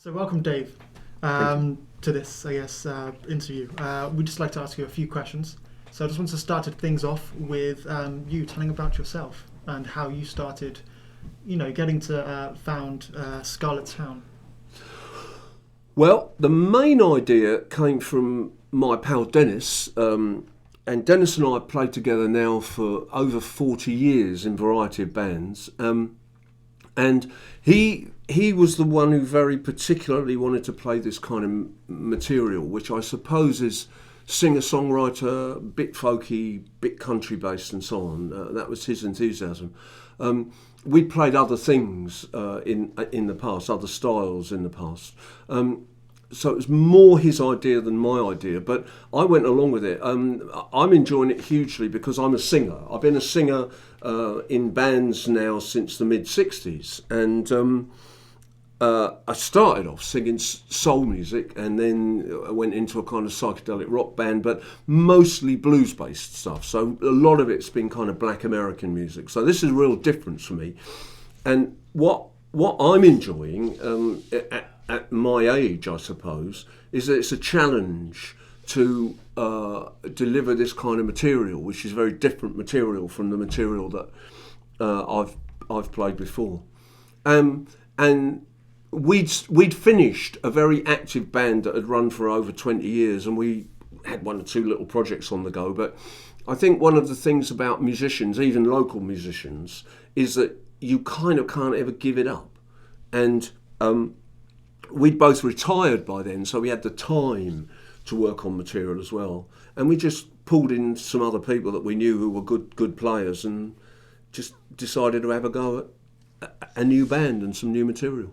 So welcome, Dave, to this, interview. We'd just like to ask you a few questions. So I just want to start things off with you telling about yourself and how you started, getting to found Scarlet Town. Well, the main idea came from my pal Dennis, and Dennis and I have played together now for over 40 years in a variety of bands. And he was the one who very particularly wanted to play this kind of material, which I suppose is singer-songwriter, bit folky, bit country-based and so on. That was his enthusiasm. We'd played other things in the past, other styles in the past. So it was more his idea than my idea, but I went along with it. I'm enjoying it hugely because I'm a singer. I've been a singer in bands now since the mid-60s, and I started off singing soul music, and then I went into a kind of psychedelic rock band, but mostly blues-based stuff. So a lot of it's been kind of black American music. So this is a real difference for me. And what I'm enjoying at my age, I suppose, is that it's a challenge to deliver this kind of material, which is very different material from the material that I've played before. And we'd finished a very active band that had run for over 20 years, and we had one or two little projects on the go. But I think one of the things about musicians, even local musicians, is that you kind of can't ever give it up. And we'd both retired by then, so we had the time to work on material as well. And we just pulled in some other people that we knew who were good players and just decided to have a go at a new band and some new material.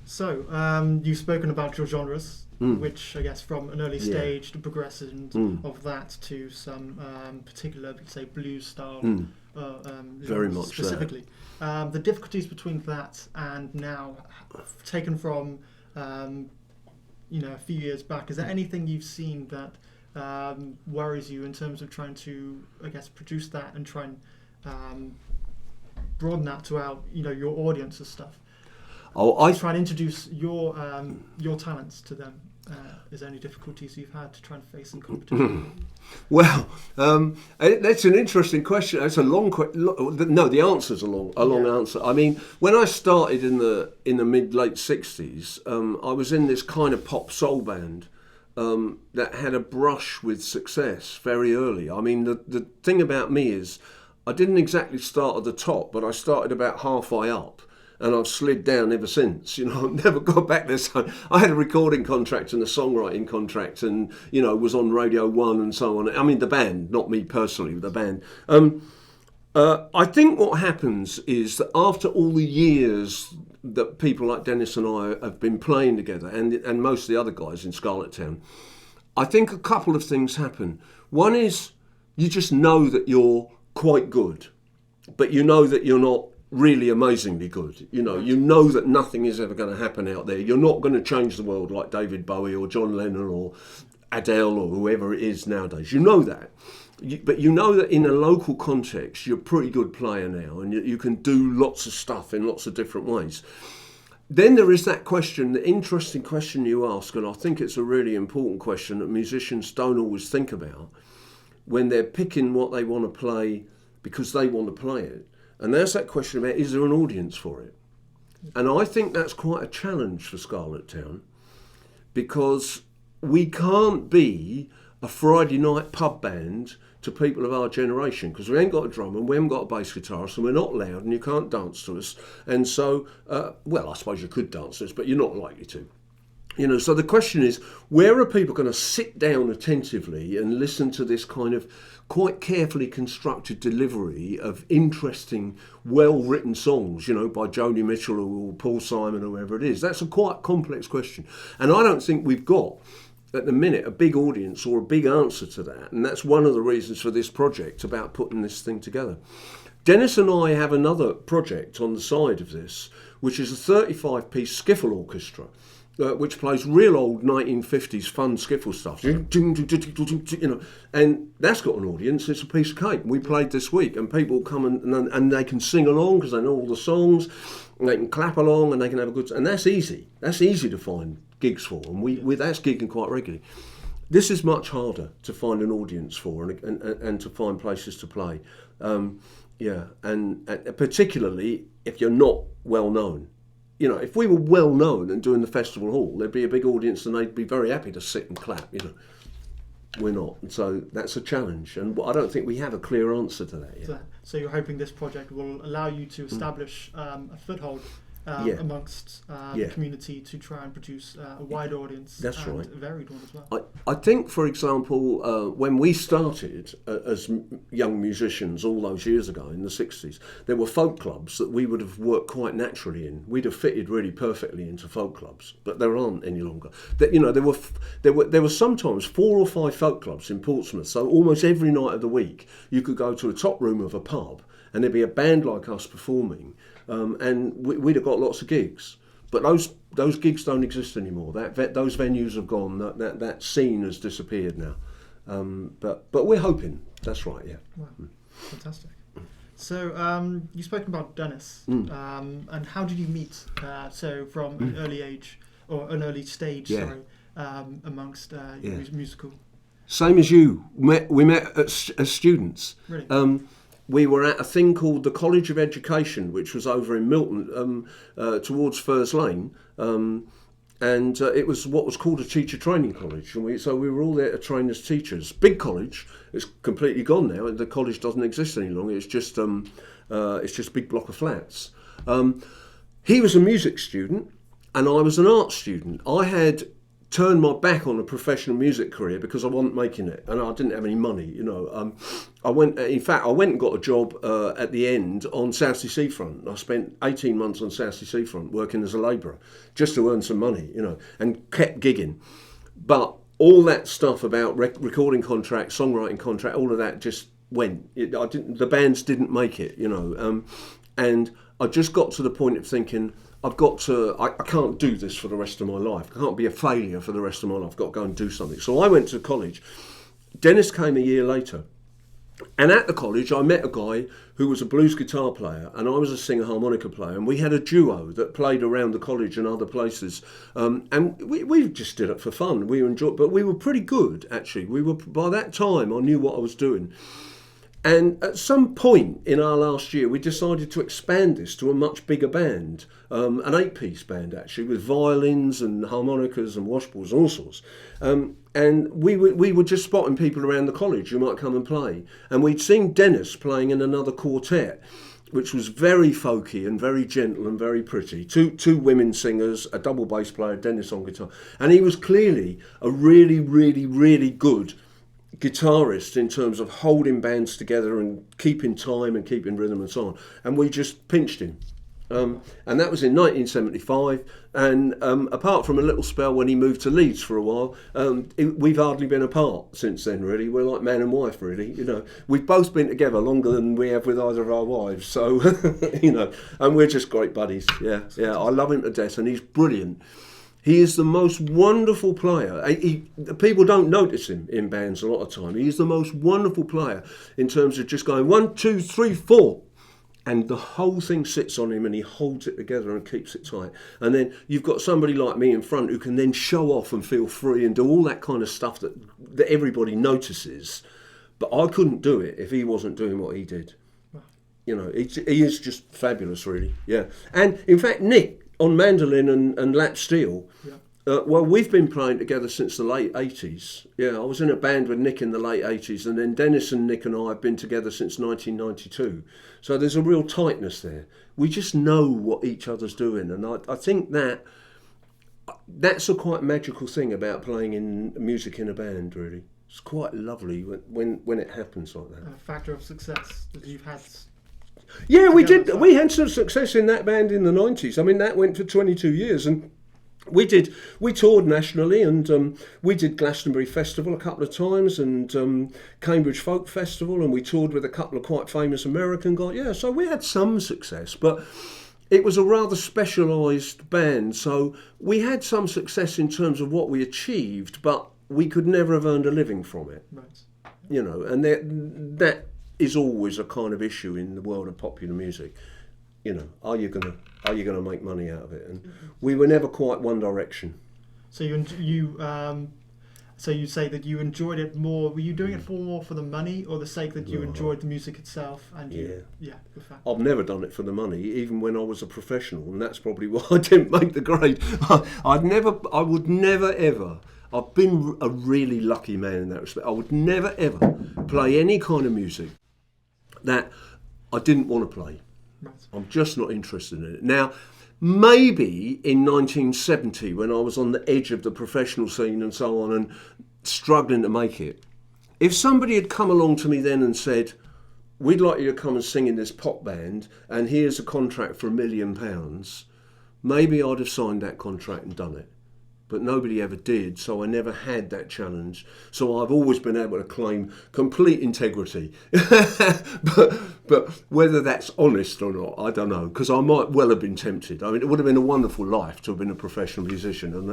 So you've spoken about your genres, which I guess from an early stage, the progression of that to some particular, say, blues style. Very much specifically. The difficulties between that and now, taken from a few years back, is there anything you've seen that worries you in terms of trying to, I guess, produce that and try and broaden that to your audience and stuff? I try and introduce your talents to them. Is there any difficulties you've had to try and face in competition? Well, that's an interesting question. It's a long question. No, the answer's a long answer. I mean, when I started in the mid-late 60s, I was in this kind of pop soul band that had a brush with success very early. I mean, the thing about me is I didn't exactly start at the top, but I started about halfway up. And I've slid down ever since. I've never got back there. So I had a recording contract and a songwriting contract, and was on Radio 1 and so on. I mean, the band, not me personally, the band. I think what happens is that after all the years that people like Dennis and I have been playing together, and most of the other guys in Scarlet Town, I think a couple of things happen. One is you just know that you're quite good, but you know that you're not really amazingly good. You know that nothing is ever going to happen out there. You're not going to change the world like David Bowie or John Lennon or Adele or whoever it is nowadays. You know that. But you know that in a local context, you're a pretty good player now, and you can do lots of stuff in lots of different ways. Then there is that question, the interesting question you ask, and I think it's a really important question that musicians don't always think about when they're picking what they want to play because they want to play it. And there's that question about, is there an audience for it? And I think that's quite a challenge for Scarlet Town, because we can't be a Friday night pub band to people of our generation, because we ain't got a drummer and we haven't got a bass guitar, so we're not loud and you can't dance to us. And so, I suppose you could dance to us, but you're not likely to. So the question is, where are people going to sit down attentively and listen to this kind of quite carefully constructed delivery of interesting, well-written songs, by Joni Mitchell or Paul Simon or whoever it is? That's a quite complex question. And I don't think we've got, at the minute, a big audience or a big answer to that. And that's one of the reasons for this project, about putting this thing together. Dennis and I have another project on the side of this, which is a 35-piece skiffle orchestra. which plays real old 1950s fun skiffle stuff, you know, and that's got an audience. It's a piece of cake. We played this week, and people come and they can sing along because they know all the songs, and they can clap along, and they can have a good. And that's easy. That's easy to find gigs for, and we that's gigging quite regularly. This is much harder to find an audience for, and to find places to play. And particularly if you're not well known. You know, if we were well known and doing the festival hall, there'd be a big audience and they'd be very happy to sit and clap, you know. We're not, and so that's a challenge, and I don't think we have a clear answer to that yet. So you're hoping this project will allow you to establish a foothold amongst the community to try and produce a wide audience. That's and right. A varied one as well. I think, for example, when we started as young musicians all those years ago in the 60s, there were folk clubs that we would have worked quite naturally in. We'd have fitted really perfectly into folk clubs, but there aren't any longer. You know, there were sometimes 4 or 5 folk clubs in Portsmouth, so almost every night of the week you could go to a top room of a pub and there'd be a band like us performing. And we'd have got lots of gigs, but those gigs don't exist anymore. Those venues have gone. That scene has disappeared now. But we're hoping. That's right. Yeah. Wow, fantastic. So you spoke about Dennis, and how did you meet? So from an early age or an early stage, amongst your musical. Same as you. We met as students. Really? We were at a thing called the College of Education, which was over in Milton, towards Furs Lane, and it was what was called a teacher training college. And so we were all there to train as teachers. Big college. It's completely gone now. The college doesn't exist any longer. It's just a big block of flats. He was a music student, and I was an art student. I had turned my back on a professional music career because I wasn't making it and I didn't have any money, you know. I went and got a job at the end on Southsea Seafront. I spent 18 months on Southsea Seafront working as a labourer just to earn some money, you know, and kept gigging. But all that stuff about recording contract, songwriting contract, all of that just went. The bands didn't make it, you know. And I just got to the point of thinking, I can't do this for the rest of my life. I can't be a failure for the rest of my life. I've got to go and do something. So I went to college. Dennis came a year later. And at the college, I met a guy who was a blues guitar player, and I was a singer harmonica player. And we had a duo that played around the college and other places. And we just did it for fun. We enjoyed, but we were pretty good, actually. By that time, I knew what I was doing. And at some point in our last year, we decided to expand this to a much bigger band, an 8-piece band actually, with violins and harmonicas and washballs and all sorts. And we were just spotting people around the college who might come and play. And we'd seen Dennis playing in another quartet, which was very folky and very gentle and very pretty. Two women singers, a double bass player, Dennis on guitar. And he was clearly a really, really, really good guitarist in terms of holding bands together and keeping time and keeping rhythm and so on. And we just pinched him. And that was in 1975. And apart from a little spell when he moved to Leeds for a while, we've hardly been apart since then, really. We're like man and wife, really. You know, we've both been together longer than we have with either of our wives. So, you know, and we're just great buddies. Yeah. I love him to death, and he's brilliant. He is the most wonderful player. People don't notice him in bands a lot of time. He's the most wonderful player in terms of just going 1, 2, 3, 4. And the whole thing sits on him and he holds it together and keeps it tight. And then you've got somebody like me in front who can then show off and feel free and do all that kind of stuff that everybody notices. But I couldn't do it if he wasn't doing what he did. You know, he is just fabulous, really. Yeah. And in fact, Nick, on mandolin and lap steel, well, we've been playing together since the late 80s. Yeah, I was in a band with Nick in the late 80s, and then Dennis and Nick and I have been together since 1992. So there's a real tightness there. We just know what each other's doing, and I think that's a quite magical thing about playing in music in a band, really. It's quite lovely when it happens like that. A factor of success that you've had. Yeah, we did. We had some success in that band in the 90s. I mean, that went for 22 years, and we toured nationally, and we did Glastonbury Festival a couple of times, and Cambridge Folk Festival, and we toured with a couple of quite famous American guys. Yeah, so we had some success, but it was a rather specialised band, so we had some success in terms of what we achieved, but we could never have earned a living from it. Right. You know, and that is always a kind of issue in the world of popular music. You know, are you gonna make money out of it? And we were never quite one direction. So so you say that you enjoyed it more. Were you doing it more for the money, or the sake that you enjoyed the music itself? And the fact. I've never done it for the money, even when I was a professional, and that's probably why I didn't make the grade. I would never ever. I've been a really lucky man in that respect. I would never ever play any kind of music that I didn't want to play. Right. I'm just not interested in it. Now, maybe in 1970, when I was on the edge of the professional scene and so on and struggling to make it, if somebody had come along to me then and said, we'd like you to come and sing in this pop band and here's a contract for £1 million, maybe I'd have signed that contract and done it. But nobody ever did, so I never had that challenge. So I've always been able to claim complete integrity. but whether that's honest or not, I don't know, because I might well have been tempted. I mean, it would have been a wonderful life to have been a professional musician, and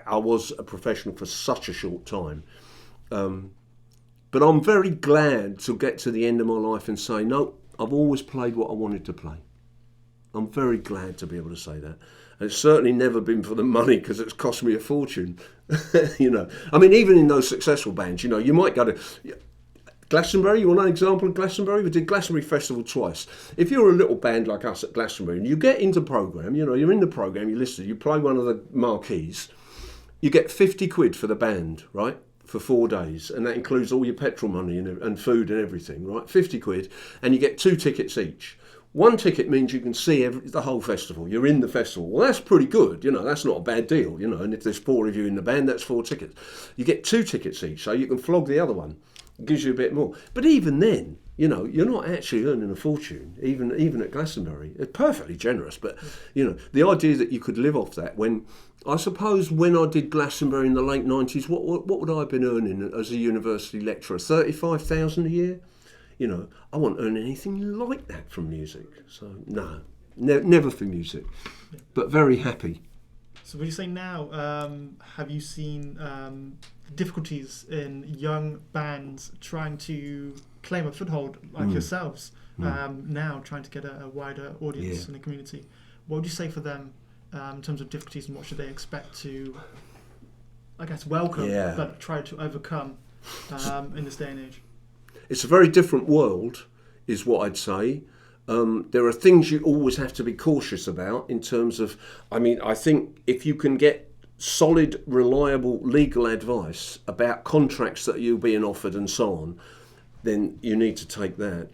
I was a professional for such a short time. But I'm very glad to get to the end of my life and say, no, I've always played what I wanted to play. I'm very glad to be able to say that. And it's certainly never been for the money, because it's cost me a fortune. You know, I mean, even in those successful bands, you know, you might go to Glastonbury. You want an example of Glastonbury? We did Glastonbury Festival twice. If you're a little band like us at Glastonbury and you get into program, you know, you're in the program, you listen, you play one of the marquees, you get 50 quid for the band, right? For 4 days, and that includes all your petrol money and food and everything, right? 50 quid, and you get 2 tickets each. 1 ticket means you can see the whole festival. You're in the festival. Well, that's pretty good. You know, that's not a bad deal. You know, and if there's 4 of you in the band, that's 4 tickets. You get 2 tickets each, so you can flog the other one. It gives you a bit more. But even then, you know, you're not actually earning a fortune, even at Glastonbury. It's perfectly generous, but, you know, the idea that you could live off that when... I suppose when I did Glastonbury in the late 90s, what would I have been earning as a university lecturer? 35,000 a year? You know, I won't earn anything like that from music. So, no, never for music, but very happy. So would you say now, have you seen difficulties in young bands trying to claim a foothold like yourselves, now trying to get a wider audience in the community? What would you say for them in terms of difficulties, and what should they expect to, I guess, welcome, but try to overcome in this day and age? It's a very different world, is what I'd say. There are things you always have to be cautious about in terms of, I mean, I think if you can get solid, reliable legal advice about contracts that you're being offered and so on, then you need to take that.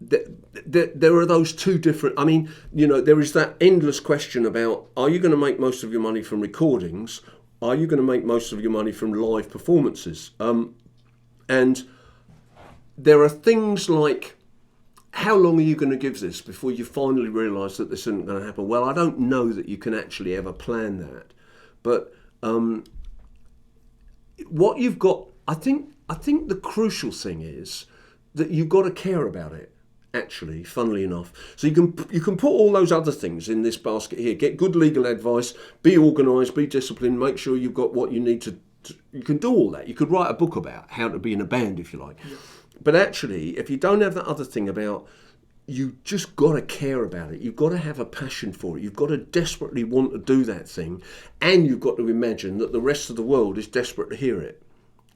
There are those two different, I mean, you know, there is that endless question about, are you going to make most of your money from recordings? Are you going to make most of your money from live performances? And there are things like, how long are you going to give this before you finally realise that this isn't going to happen? Well, I don't know that you can actually ever plan that. But what you've got, I think the crucial thing is that you've got to care about it, actually, funnily enough. So you can put all those other things in this basket here. Get good legal advice, be organised, be disciplined, make sure you've got what you need to. You can do all that. You could write a book about how to be in a band, if you like. Yeah. But actually, if you don't have that other thing about, you just got to care about it. You've got to have a passion for it. You've got to desperately want to do that thing. And you've got to imagine that the rest of the world is desperate to hear it.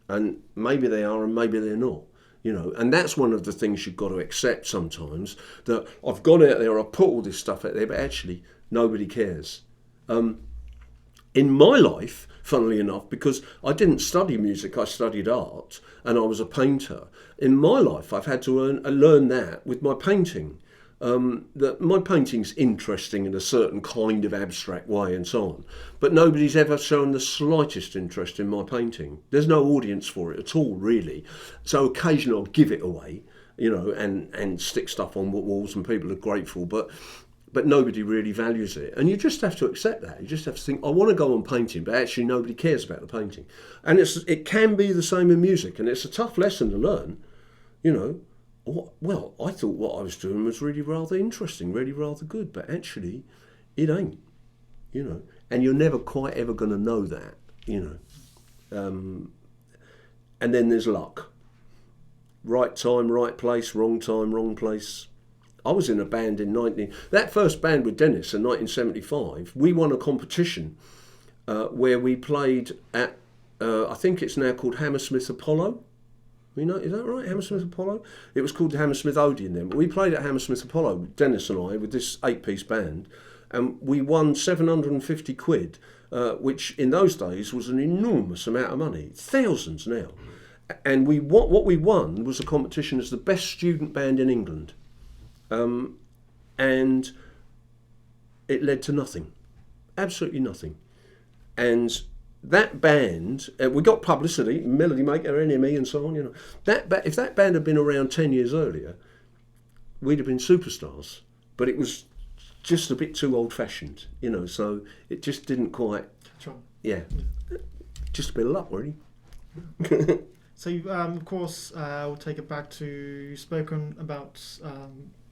And maybe they are and maybe they're not. You know, and that's one of the things you've got to accept sometimes, that I've gone out there, I've put all this stuff out there, but actually nobody cares. In my life, funnily enough, because I didn't study music, I studied art, and I was a painter. In my life, I've had to learn that with my painting. That my painting's interesting in a certain kind of abstract way and so on. But nobody's ever shown the slightest interest in my painting. There's no audience for it at all, really. So occasionally I'll give it away, you know, and stick stuff on walls, and people are grateful. But nobody really values it. And you just have to accept that. You just have to think, I want to go on painting, but actually nobody cares about the painting. And it can be the same in music, and it's a tough lesson to learn, you know. well, I thought what I was doing was really rather interesting, really rather good, but actually, it ain't, you know. And you're never quite ever going to know that, you know. And then there's luck. Right time, right place, wrong time, wrong place. I was in a band that first band with Dennis in 1975, we won a competition where we played at, I think it's now called Hammersmith Apollo. You know, is that right? Hammersmith Apollo? It was called the Hammersmith Odeon then. But we played at Hammersmith Apollo, Dennis and I, with this 8-piece band, and we won 750 quid, which in those days was an enormous amount of money, thousands now. And what we won was a competition as the best student band in England, and it led to nothing, absolutely nothing, and. That band, we got publicity, Melody Maker, NME and so on, you know. If that band had been around 10 years earlier, we'd have been superstars. But it was just a bit too old-fashioned, you know, so it just didn't quite... Yeah, just a bit of luck, really. So, of course, we'll take it back to, you've spoken about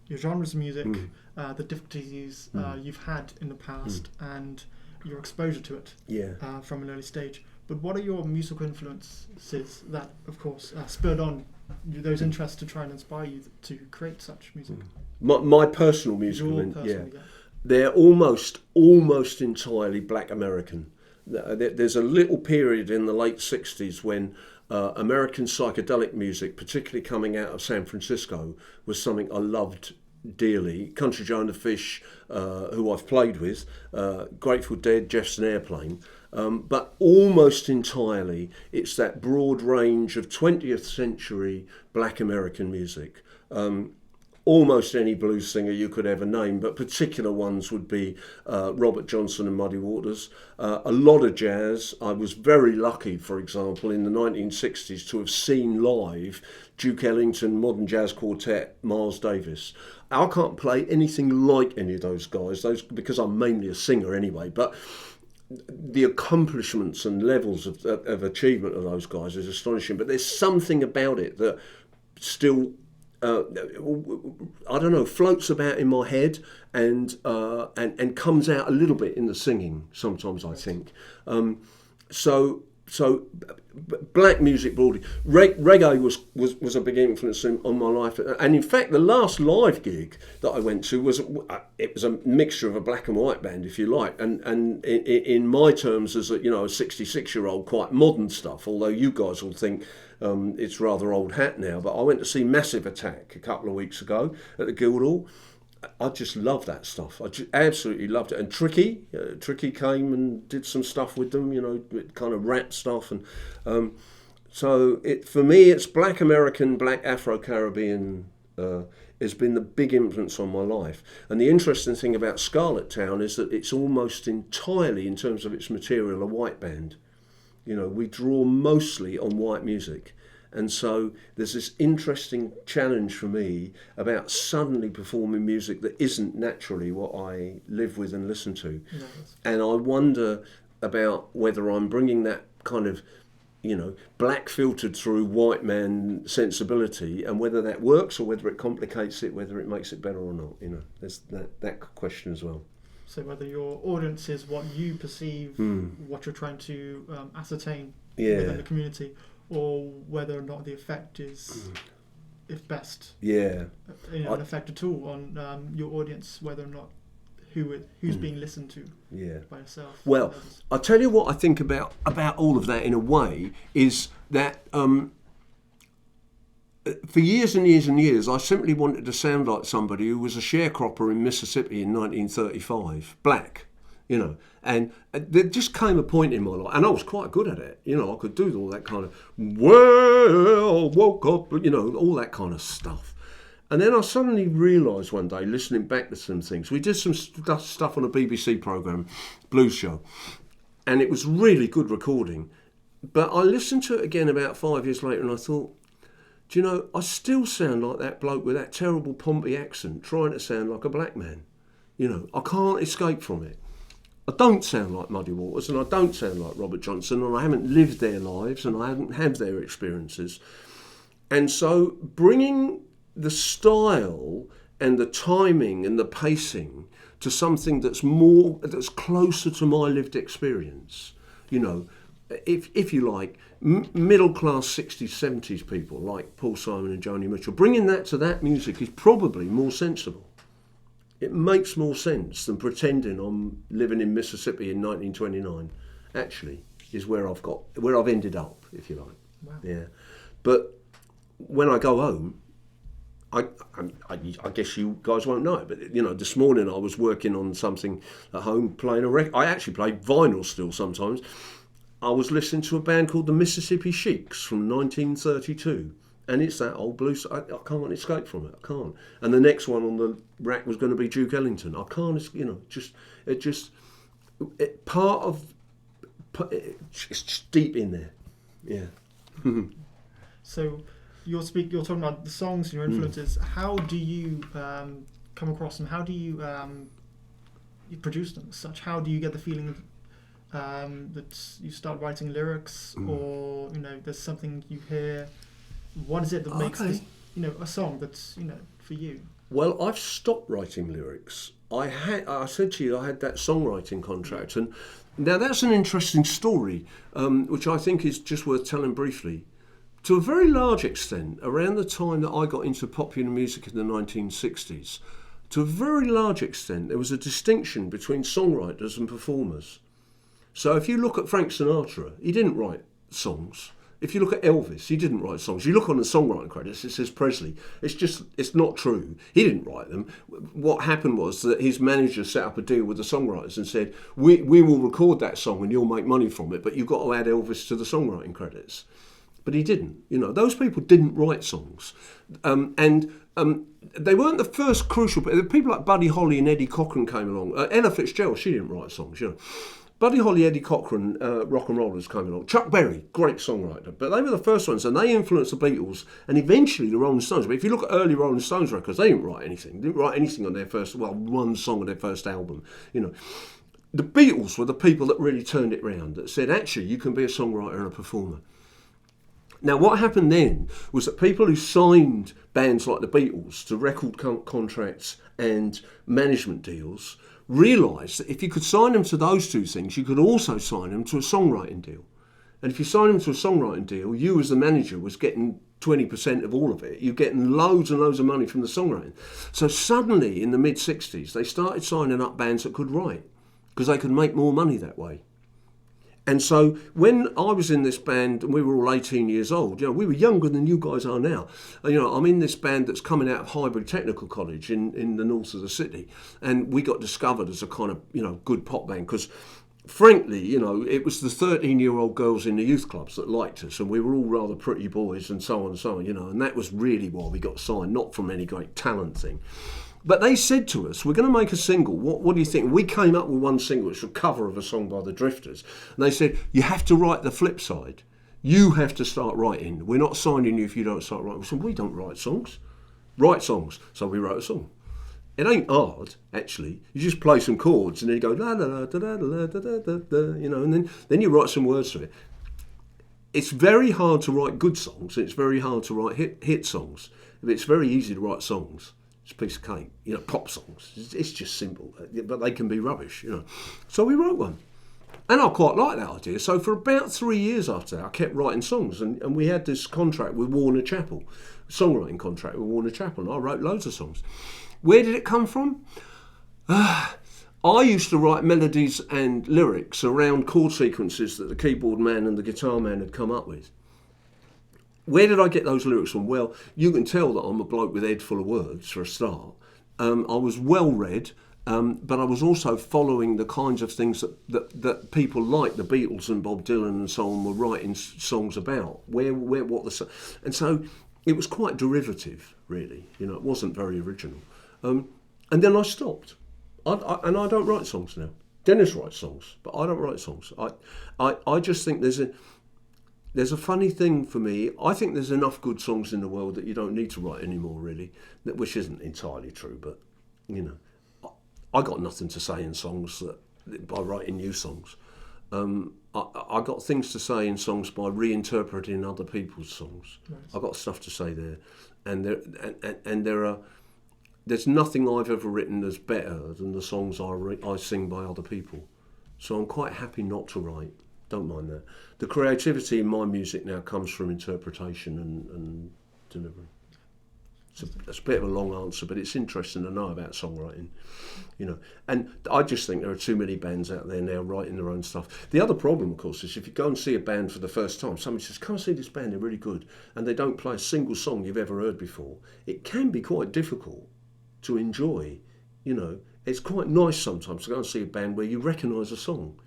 your genres of music, the difficulties you've had in the past, and... your exposure to it from an early stage. But what are your musical influences that, of course, spurred on those interests to try and inspire you to create such music? My personal musical, they're almost entirely Black American. There's a little period in the late 60s when American psychedelic music, particularly coming out of San Francisco, was something I loved dearly. Country Joe and the Fish, who I've played with, Grateful Dead, Jefferson Airplane, but almost entirely it's that broad range of 20th century Black American music. Almost any blues singer you could ever name, but particular ones would be Robert Johnson and Muddy Waters. A lot of jazz. I was very lucky, for example, in the 1960s to have seen live Duke Ellington, Modern Jazz Quartet, Miles Davis. I can't play anything like any of those guys, because I'm mainly a singer anyway, but the accomplishments and levels of achievement of those guys is astonishing. But there's something about it that still... I don't know, floats about in my head and comes out a little bit in the singing sometimes, I think. So black music broadly. Reggae was a big influence on my life, and in fact the last live gig that I went to was a mixture of a black and white band, if you like, and in my terms as a 66-year-old, quite modern stuff, although you guys will think it's rather old hat now. But I went to see Massive Attack a couple of weeks ago at the Guildhall. I just love that stuff. I just absolutely loved it. And Tricky came and did some stuff with them, kind of rap stuff. And so for me, it's Black American, Black Afro-Caribbean has been the big influence on my life. And the interesting thing about Scarlet Town is that it's almost entirely, in terms of its material, a white band. We draw mostly on white music. And so there's this interesting challenge for me about suddenly performing music that isn't naturally what I live with and listen to. Nice. And I wonder about whether I'm bringing that kind of, black filtered through white man sensibility, and whether that works or whether it complicates it, whether it makes it better or not. There's that question as well. So whether your audience is what you perceive, what you're trying to ascertain within the community, or whether or not the effect is, if best, an effect at all on your audience, whether or not who's being listened to by yourself. Well, I'll tell you what I think about all of that in a way is that for years and years and years, I simply wanted to sound like somebody who was a sharecropper in Mississippi in 1935, black. And there just came a point in my life, and I was quite good at it. I could do all that kind of, woke up, all that kind of stuff. And then I suddenly realised one day, listening back to some things, we did some stuff on a BBC programme, Blues Show, and it was really good recording. But I listened to it again about 5 years later, and I thought, I still sound like that bloke with that terrible Pompey accent, trying to sound like a black man. I can't escape from it. I don't sound like Muddy Waters, and I don't sound like Robert Johnson, and I haven't lived their lives, and I haven't had their experiences. And so bringing the style and the timing and the pacing to something that's closer to my lived experience. You know, if you like, middle class 60s, 70s people like Paul Simon and Joni Mitchell, bringing that to that music is probably more sensible. It makes more sense than pretending I'm living in Mississippi in 1929. Actually, is where I've ended up, if you like. Wow. Yeah, but when I go home, I guess you guys won't know it, but you know, this morning I was working on something at home, playing a record. I actually play vinyl still sometimes. I was listening to a band called the Mississippi Sheiks from 1932, and it's that old blues. I can't escape from it. I can't. And the next one on the rack was going to be Duke Ellington. I can't. You know, it's just deep in there. Yeah. So you're talking about the songs and your influences. How do you come across them? How do you produce them as such? How do you get the feeling that you start writing lyrics, or you know, there's something you hear? What is it that makes this, you know, a song that's, you know, for you? Well, I've stopped writing lyrics. I said to you I had that songwriting contract, and now that's an interesting story, which I think is just worth telling briefly. To a very large extent, around the time that I got into popular music in the 1960s, to a very large extent, there was a distinction between songwriters and performers. So if you look at Frank Sinatra, he didn't write songs. If you look at Elvis, he didn't write songs. You look on the songwriting credits, it says Presley. It's not true. He didn't write them. What happened was that his manager set up a deal with the songwriters and said, we will record that song and you'll make money from it, but you've got to add Elvis to the songwriting credits. But he didn't. You know, those people didn't write songs. They weren't the first crucial... People like Buddy Holly and Eddie Cochran came along. Ella Fitzgerald, she didn't write songs, you know. Buddy Holly, Eddie Cochran, rock and rollers came along. Chuck Berry, great songwriter. But they were the first ones, and they influenced the Beatles and eventually the Rolling Stones. But if you look at early Rolling Stones records, they didn't write anything. They didn't write anything on their first... Well, one song on their first album, you know. The Beatles were the people that really turned it round, that said, actually, you can be a songwriter and a performer. Now, what happened then was that people who signed bands like the Beatles to record contracts and management deals realised that if you could sign them to those two things, you could also sign them to a songwriting deal. And if you sign them to a songwriting deal, you as the manager was getting 20% of all of it. You're getting loads and loads of money from the songwriting. So suddenly, in the mid-60s, they started signing up bands that could write because they could make more money that way. And so when I was in this band, and we were all 18 years old, you know, we were younger than you guys are now. You know, I'm in this band that's coming out of Highbury Technical College in the north of the city. And we got discovered as a kind of, you know, good pop band because, frankly, you know, it was the 13-year-old girls in the youth clubs that liked us, and we were all rather pretty boys and so on, you know. And that was really why we got signed, not from any great talent thing. But they said to us, we're going to make a single. What do you think? We came up with one single. It's a cover of a song by the Drifters. And they said, you have to write the flip side. You have to start writing. We're not signing you if you don't start writing. We said, we don't write songs. Write songs. So we wrote a song. It ain't hard, actually. You just play some chords and then you go, la, la, la, da, da, da, da, da, da, da, you know, and then you write some words to it. It's very hard to write good songs. And it's very hard to write hit songs. But it's very easy to write songs. It's a piece of cake, you know, pop songs. It's just simple, but they can be rubbish, you know. So we wrote one. And I quite like that idea. So for about 3 years after that, I kept writing songs. And we had this contract with Warner Chappell, songwriting contract with Warner Chappell. And I wrote loads of songs. Where did it come from? I used to write melodies and lyrics around chord sequences that the keyboard man and the guitar man had come up with. Where did I get those lyrics from? Well, you can tell that I'm a bloke with a head full of words for a start. I was well read, but I was also following the kinds of things that people like the Beatles and Bob Dylan and so on were writing songs about. And so it was quite derivative, really. You know, it wasn't very original. And then I stopped. And I don't write songs now. Dennis writes songs, but I don't write songs. I just think there's a funny thing for me. I think there's enough good songs in the world that you don't need to write anymore, really, which isn't entirely true, but, you know, I got nothing to say in songs by writing new songs. I got things to say in songs by reinterpreting other people's songs. Nice. I got stuff to say there, and there's nothing I've ever written that's better than the songs I sing by other people. So I'm quite happy not to write. Don't mind that. The creativity in my music now comes from interpretation and delivery. That's a bit of a long answer, but it's interesting to know about songwriting, you know. And I just think there are too many bands out there now writing their own stuff. The other problem, of course, is if you go and see a band for the first time, somebody says, come and see this band, they're really good, and they don't play a single song you've ever heard before, it can be quite difficult to enjoy, you know. It's quite nice sometimes to go and see a band where you recognise a song.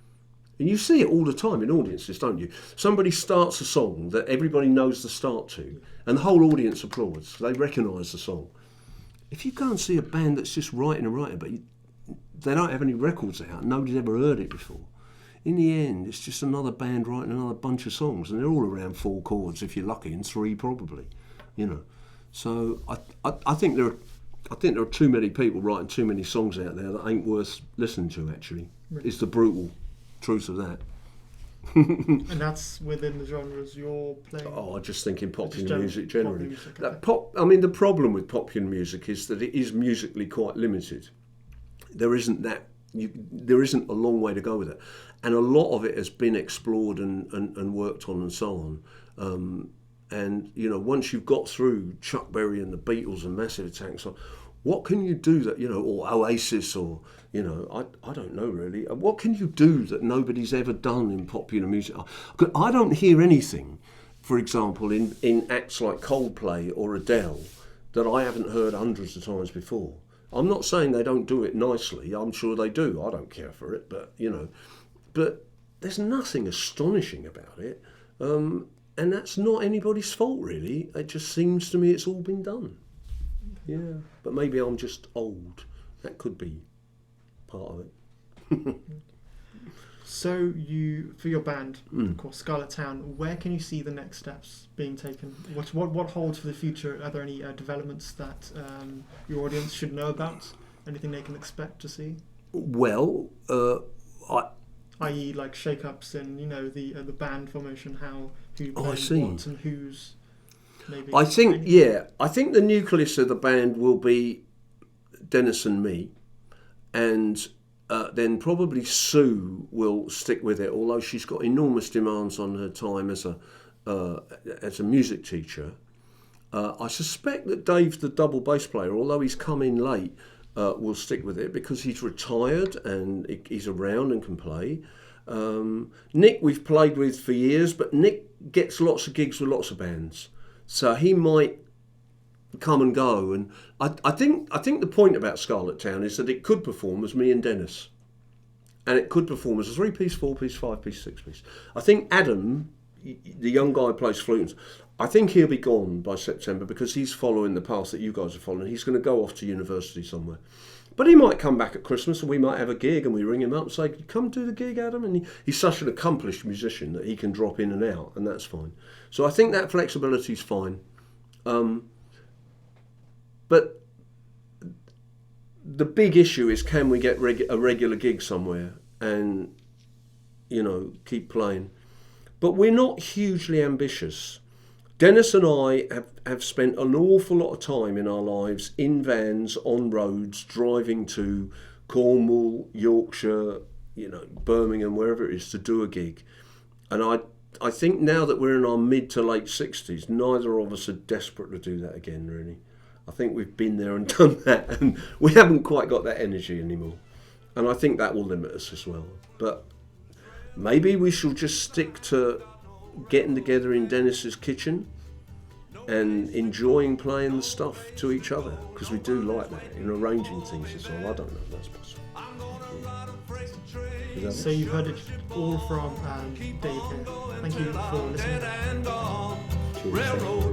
And you see it all the time in audiences, don't you? Somebody starts a song that everybody knows the start to, and the whole audience applauds. They recognise the song. If you go and see a band that's just writing, but they don't have any records out, nobody's ever heard it before, in the end, it's just another band writing another bunch of songs, and they're all around 4 chords if you're lucky, and 3 probably, you know. So I think there are too many people writing too many songs out there that ain't worth listening to. Actually, it's the brutal truth of that. And that's within the genres you're playing? I just think in popular music generally. Music, I mean, the problem with popular music is that it is musically quite limited. There isn't a long way to go with it. And a lot of it has been explored and worked on and so on. And, you know, once you've got through Chuck Berry and the Beatles and Massive Attack, so what can you do that, you know, or Oasis, or, you know, I don't know really. What can you do that nobody's ever done in popular music? I don't hear anything, for example, in acts like Coldplay or Adele that I haven't heard hundreds of times before. I'm not saying they don't do it nicely. I'm sure they do. I don't care for it, but, you know, but there's nothing astonishing about it. And that's not anybody's fault, really. It just seems to me it's all been done. Yeah, but maybe I'm just old. That could be part of it. So for your band, of course, Scarlet Town, where can you see the next steps being taken? What holds for the future? Are there any developments that your audience should know about? Anything they can expect to see? Well, i.e., like shake-ups in, you know, the band formation, who plays I see. what and who's maybe. I think the nucleus of the band will be Dennis and me, and then probably Sue will stick with it, although she's got enormous demands on her time as a music teacher. I suspect that Dave, the double bass player, although he's come in late, will stick with it because he's retired and he's around and can play. Nick we've played with for years, but Nick gets lots of gigs with lots of bands, so he might come and go. And I think the point about Scarlet Town is that it could perform as me and Dennis, and it could perform as a 3-piece, 4-piece, 5-piece, 6-piece. I think Adam, the young guy who plays flute, I think he'll be gone by September because he's following the path that you guys are following. He's going to go off to university somewhere. But he might come back at Christmas and we might have a gig and we ring him up and say, come do the gig, Adam. And he's such an accomplished musician that he can drop in and out, and that's fine. So I think that flexibility is fine. But the big issue is, can we get a regular gig somewhere and, you know, keep playing? But we're not hugely ambitious. Dennis and I have spent an awful lot of time in our lives in vans, on roads, driving to Cornwall, Yorkshire, you know, Birmingham, wherever it is, to do a gig. And I think now that we're in our mid to late 60s, neither of us are desperate to do that again, really. I think we've been there and done that, and we haven't quite got that energy anymore. And I think that will limit us as well. But maybe we shall just stick to getting together in Dennis's kitchen and enjoying playing the stuff to each other, because we do like that, in arranging things and so on. I don't know if that's possible. So you've heard it all from Dave here. Thank you for listening. Cheers.